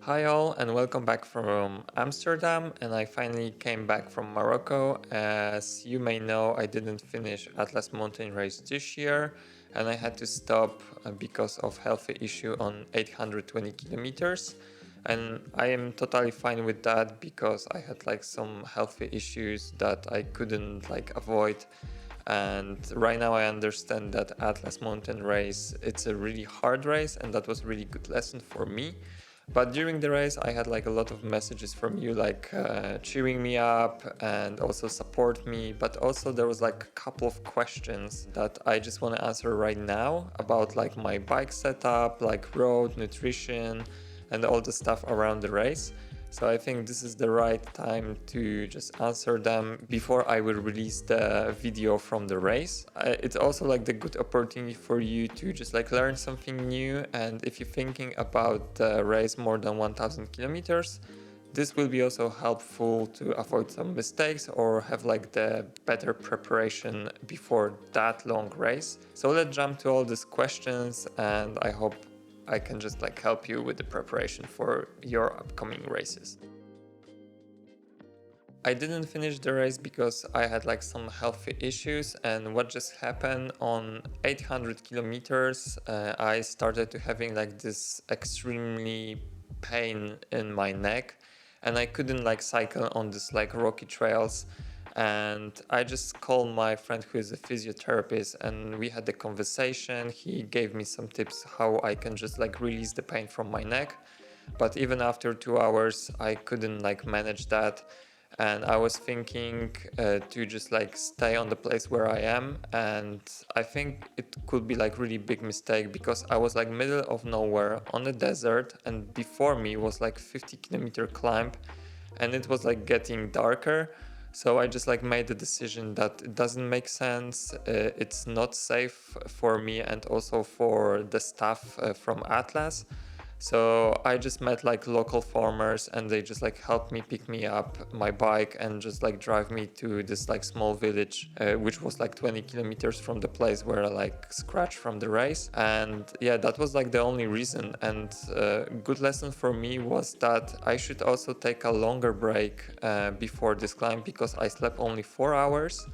Hi all and welcome back from Amsterdam, and I finally came back from Morocco. As you may know, I didn't finish Atlas mountain race this year and I had to stop because of health issue on 820 kilometers, and I am totally fine with that because I had like some healthy issues that I couldn't like avoid. And right now I understand that Atlas mountain race, it's a really hard race, and that was a really good lesson for me. But during the race I had like a lot of messages from you, like cheering me up and also support me, but also there was like a couple of questions that I just want to answer right now about like my bike setup, like road nutrition and all the stuff around the race. So I think this is the right time to just answer them before I will release the video from the race. It's also like the good opportunity for you to just like learn something new, and if you're thinking about the race more than 1000 kilometers, this will be also helpful to avoid some mistakes or have like the better preparation before that long race. So let's jump to all these questions, and I hope I can just like help you with the preparation for your upcoming races. I didn't finish the race because I had like some healthy issues, and what just happened on 800 kilometers, I started to having like this extremely pain in my neck, and I couldn't like cycle on this like rocky trails. And I just called my friend who is a physiotherapist, and we had a conversation. He gave me some tips how I can just like release the pain from my neck, but even after 2 hours I couldn't like manage that. And I was thinking to just like stay on the place where I am, and I think it could be like really big mistake because I was like middle of nowhere on the desert, and before me was like 50-kilometer climb, and it was like getting darker. So I just like made the decision that it doesn't make sense, it's not safe for me and also for the staff from Atlas. So I just met like local farmers, and they just like helped me pick me up my bike and just like drive me to this like small village, which was like 20 kilometers from the place where I like scratched from the race. And yeah, that was like the only reason. And good lesson for me was that I should also take a longer break before this climb, because I slept only 4 hours.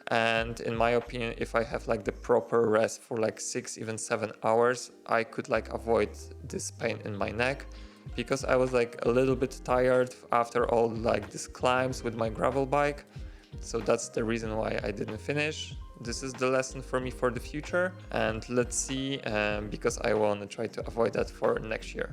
And in my opinion, if I have like the proper rest for like 6 even 7 hours, I could like avoid this pain in my neck, because I was like a little bit tired after all like these climbs with my gravel bike. So that's the reason why I didn't finish. This is the lesson for me for the future, and let's see, because I want to try to avoid that for next year.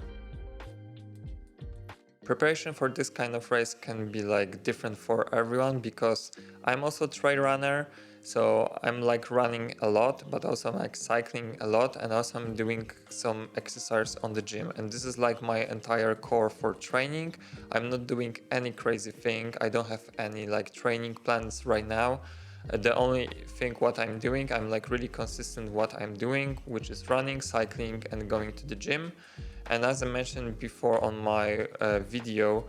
Preparation for this kind of race can be like different for everyone, because I'm also trail runner, so I'm like running a lot, but also I'm like cycling a lot, and also I'm doing some exercise on the gym, and this is like my entire core for training. I'm not doing any crazy thing, I don't have any like training plans right now. The only thing what I'm doing, I'm like really consistent what I'm doing, which is running, cycling and going to the gym. And as I mentioned before on my video,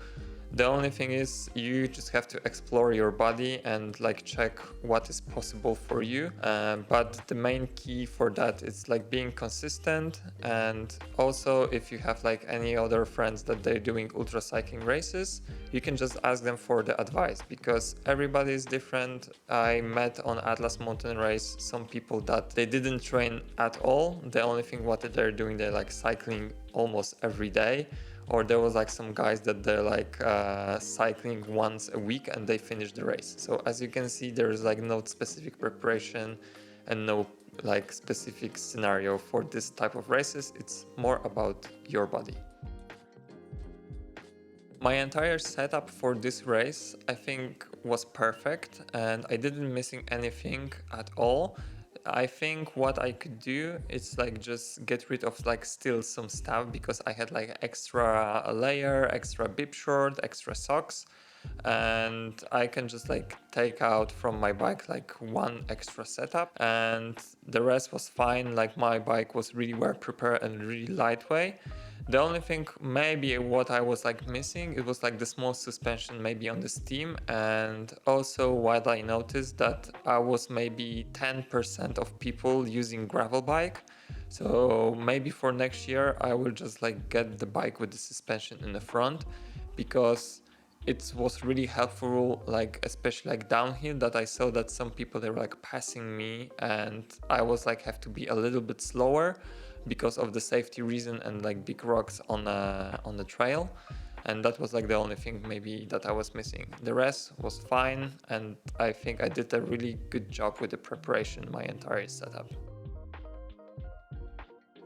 the only thing is you just have to explore your body and like check what is possible for you. But the main key for that is like being consistent. And also, if you have like any other friends that they're doing ultra cycling races, you can just ask them for the advice, because everybody is different. I met on Atlas mountain race some people that they didn't train at all. The only thing what they're doing, they're like cycling almost every day. Or there was like some guys that they're like cycling once a week and they finish the race. So as you can see, there's like no specific preparation and no like specific scenario for this type of races. It's more about your body. My entire setup for this race, I think, was perfect, and I didn't missing anything at all. I think what I could do is like just get rid of like still some stuff, because I had like extra layer, extra bib short, extra socks, and I can just like take out from my bike like one extra setup, and the rest was fine. Like my bike was really well prepared and really lightweight. The only thing maybe what I was like missing, it was like the small suspension maybe on the steam, and also what I noticed that I was maybe 10% of people using gravel bike. So maybe for next year I will just like get the bike with the suspension in the front, because it was really helpful, like especially like downhill, that I saw that some people, they were like passing me and I was like have to be a little bit slower because of the safety reason and like big rocks on the trail. And that was like the only thing maybe that I was missing. The rest was fine, and I think I did a really good job with the preparation, my entire setup.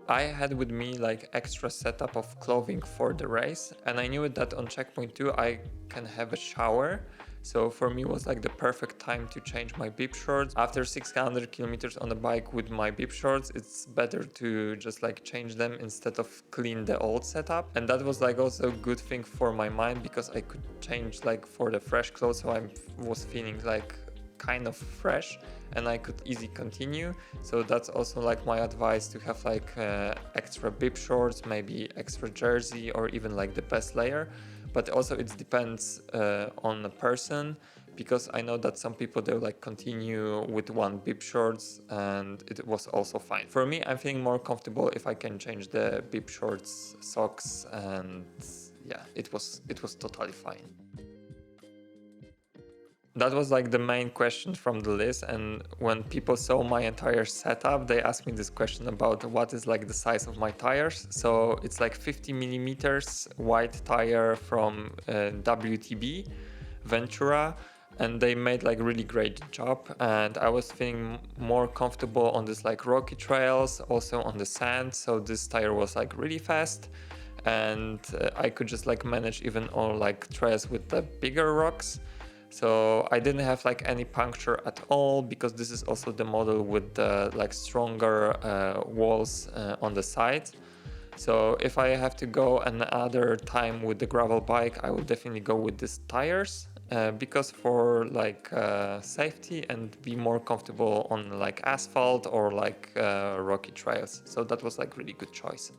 I had with me like extra setup of clothing for the race, and I knew that on checkpoint 2 I can have a shower. So for me it was like the perfect time to change my bib shorts. After 600 kilometers on the bike with my bib shorts, it's better to just like change them instead of clean the old setup. And that was like also a good thing for my mind, because I could change like for the fresh clothes, so I was feeling like kind of fresh and I could easily continue. So that's also like my advice, to have like extra bib shorts, maybe extra jersey, or even like the best layer. But also it depends on the person, because I know that some people, they'll like continue with one bib shorts and it was also fine. For me, I'm feeling more comfortable if I can change the bib shorts, socks, and yeah, it was totally fine. That was like the main question from the list, and when people saw my entire setup, they asked me this question about what is like the size of my tires. So it's like 50 millimeters wide tire from WTB Ventura, and they made like really great job, and I was feeling more comfortable on this like rocky trails, also on the sand. So this tire was like really fast, and I could just like manage even on like trails with the bigger rocks. So I didn't have like any puncture at all, because this is also the model with the like stronger walls on the side. So if I have to go another time with the gravel bike, I will definitely go with these tires, because for like safety and be more comfortable on like asphalt or like rocky trails. So that was like really good choice.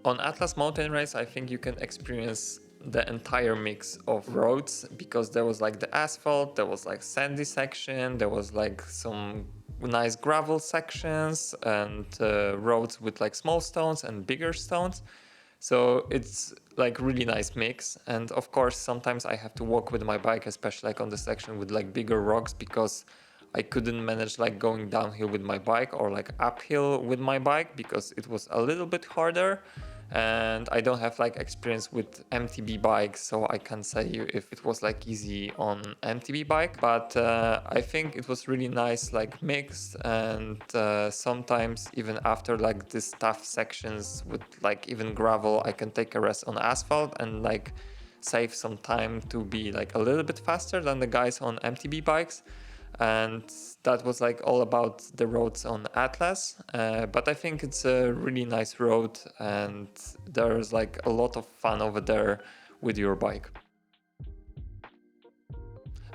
On Atlas Mountain Race, I think you can experience the entire mix of roads, because there was like the asphalt, there was like sandy section, there was like some nice gravel sections, and roads with like small stones and bigger stones. So it's like really nice mix. And of course, sometimes I have to walk with my bike, especially like on the section with like bigger rocks, because I couldn't manage like going downhill with my bike or like uphill with my bike, because it was a little bit harder. And I don't have like experience with MTB bikes, so I can't say you if it was like easy on MTB bike. But I think it was really nice like mixed, and sometimes even after like these tough sections with like even gravel, I can take a rest on asphalt and like save some time to be like a little bit faster than the guys on MTB bikes. And that was like all about the roads on Atlas. But I think it's a really nice road, and there's like a lot of fun over there with your bike.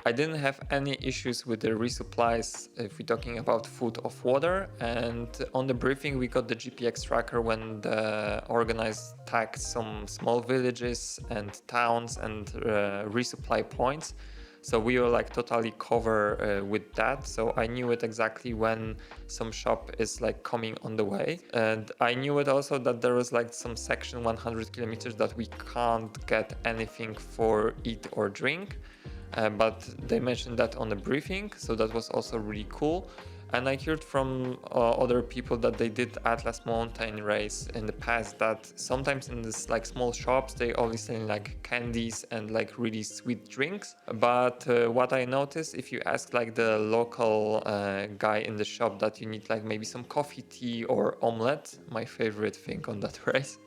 I didn't have any issues with the resupplies if we're talking about food or water. And on the briefing, we got the GPX tracker when the organized tagged some small villages and towns and resupply points. So we were like totally covered with that. So I knew it exactly when some shop is like coming on the way. And I knew it also that there was like some section 100 kilometers that we can't get anything for eat or drink. But they mentioned that on the briefing, so that was also really cool. And I heard from other people that they did Atlas Mountain Race in the past, that sometimes in this like small shops they only selling like candies and like really sweet drinks. But what I noticed, if you ask like the local guy in the shop that you need like maybe some coffee, tea, or omelette, my favorite thing on that race.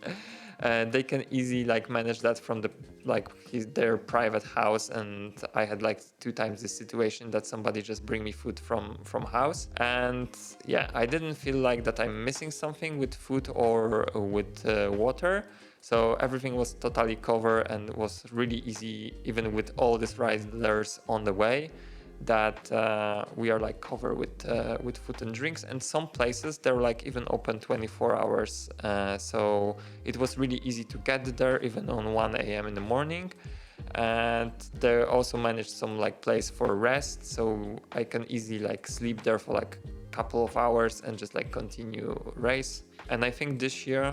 They can easily like manage that from their private house. And I had like 2 times this situation that somebody just bring me food from house. And yeah, I didn't feel like that I'm missing something with food or with water. So everything was totally covered and was really easy, even with all these riders on the way, that we are like covered with food and drinks. And some places they're like even open 24 hours, so it was really easy to get there even on 1 a.m. in the morning. And they also managed some like place for rest, so I can easily like sleep there for like couple of hours and just like continue race. And I think this year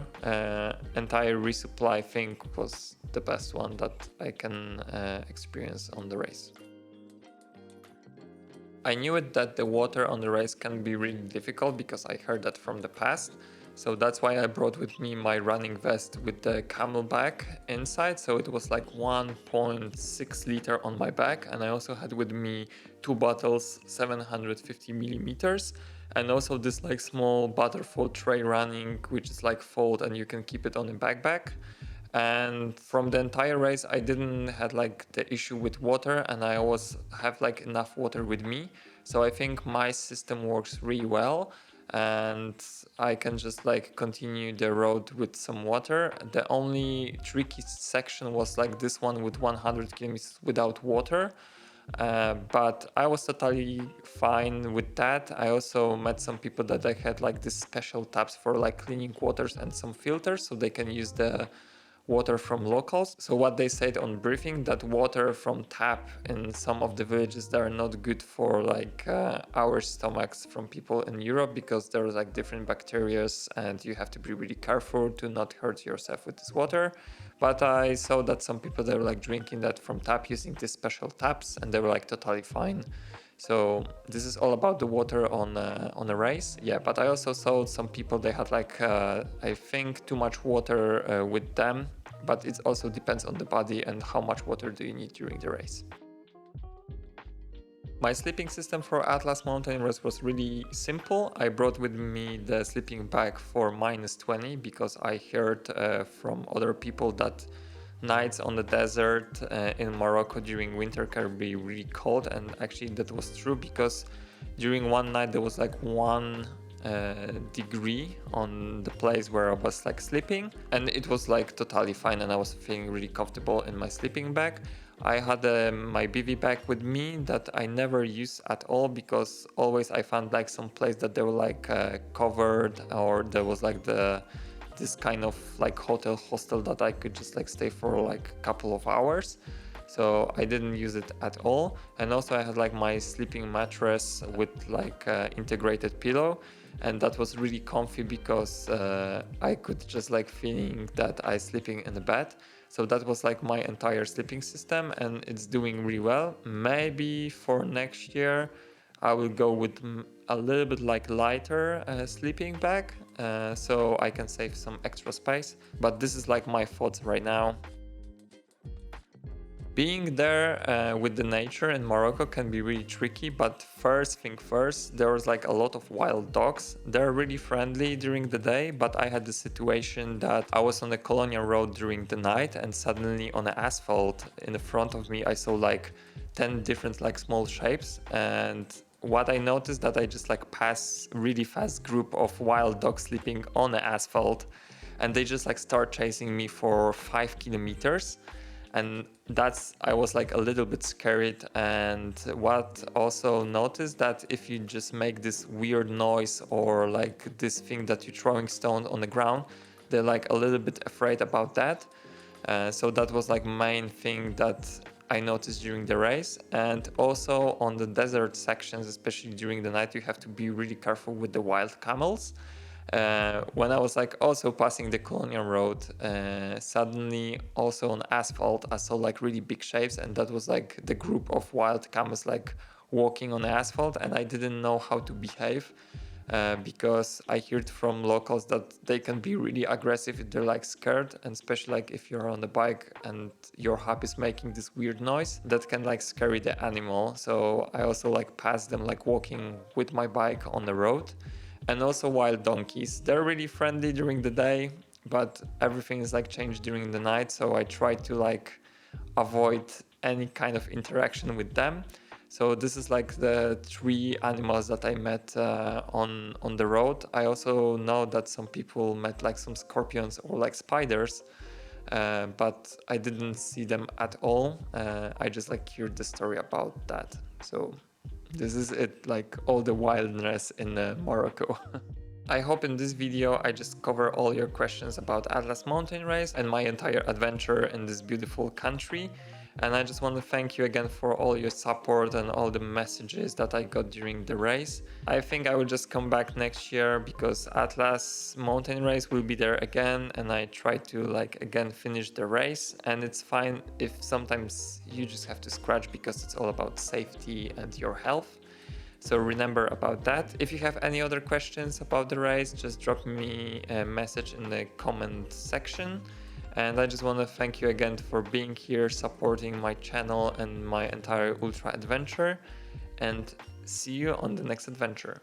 entire resupply thing was the best one that I can experience on the race. I knew it that the water on the race can be really difficult because I heard that from the past. So that's why I brought with me my running vest with the camelback inside. So it was like 1.6 liter on my back. And I also had with me 2 bottles, 750 millimeters. And also this like small butterfold tray running, which is like fold and you can keep it on a backpack. And from the entire race I didn't had like the issue with water, and I always have like enough water with me, so I think my system works really well and I can just like continue the road with some water. The only tricky section was like this one with 100 kilometers without water, but I was totally fine with that. I also met some people that I had like these special taps for like cleaning waters and some filters, so they can use the water from locals. So what they said on briefing, that water from tap in some of the villages, they are not good for like our stomachs from people in Europe, because there's like different bacteria and you have to be really careful to not hurt yourself with this water. But I saw that some people, they were like drinking that from tap using these special taps and they were like totally fine. So this is all about the water on a race. Yeah, but I also saw some people, they had like I think too much water with them, but it also depends on the body and how much water do you need during the race. My sleeping system for Atlas Mountain Race was really simple. I brought with me the sleeping bag for -20 because I heard from other people that nights on the desert in Morocco during winter can be really cold, and actually that was true, because during one night there was like 1 degree on the place where I was like sleeping, and it was like totally fine and I was feeling really comfortable in my sleeping bag. I had my BV bag with me that I never use at all, because always I found like some place that they were like covered, or there was like this kind of like hostel that I could just like stay for like a couple of hours. So I didn't use it at all. And also I had like my sleeping mattress with like integrated pillow, and that was really comfy because I could just like feeling that I sleeping in the bed. So that was like my entire sleeping system, and it's doing really well. Maybe for next year I will go with a little bit like lighter sleeping bag, so I can save some extra space. But this is like my thoughts right now. Being there with the nature in Morocco can be really tricky, but first thing first, there was like a lot of wild dogs. They're really friendly during the day, but I had the situation that I was on the Colonial Road during the night, and suddenly on the asphalt in the front of me I saw like 10 different like small shapes, and what I noticed that I just like pass really fast group of wild dogs sleeping on the asphalt, and they just like start chasing me for 5 kilometers. And that's, I was like a little bit scared. And what also noticed, that if you just make this weird noise or like this thing that you're throwing stones on the ground, they're like a little bit afraid about that. So that was like main thing that I noticed during the race. And also on the desert sections, especially during the night, you have to be really careful with the wild camels. When I was like also passing the Colonial Road, suddenly also on asphalt I saw like really big shapes, and that was like the group of wild camels like walking on the asphalt, and I didn't know how to behave. Because I heard from locals that they can be really aggressive if they're like scared, and especially like if you're on the bike and your hub is making this weird noise, that can like scare the animal. So I also like passed them like walking with my bike on the road. And also wild donkeys, they're really friendly during the day, but everything is like changed during the night, so I try to like avoid any kind of interaction with them. So this is like the 3 animals that I met on the road. I also know that some people met like some scorpions or like spiders, but I didn't see them at all. I just like heard the story about that. So this is it, like all the wildness in Morocco. I hope in this video I just cover all your questions about Atlas Mountain Race and my entire adventure in this beautiful country. And I just want to thank you again for all your support and all the messages that I got during the race. I think I will just come back next year because Atlas mountain race will be there again, and I try to again finish the race. And it's fine if sometimes you just have to scratch because it's all about safety and your health. So remember about that. If you have any other questions about the race, just drop me a message in the comment section. And I just want to thank you again for being here, supporting my channel and my entire ultra adventure. And see you on the next adventure.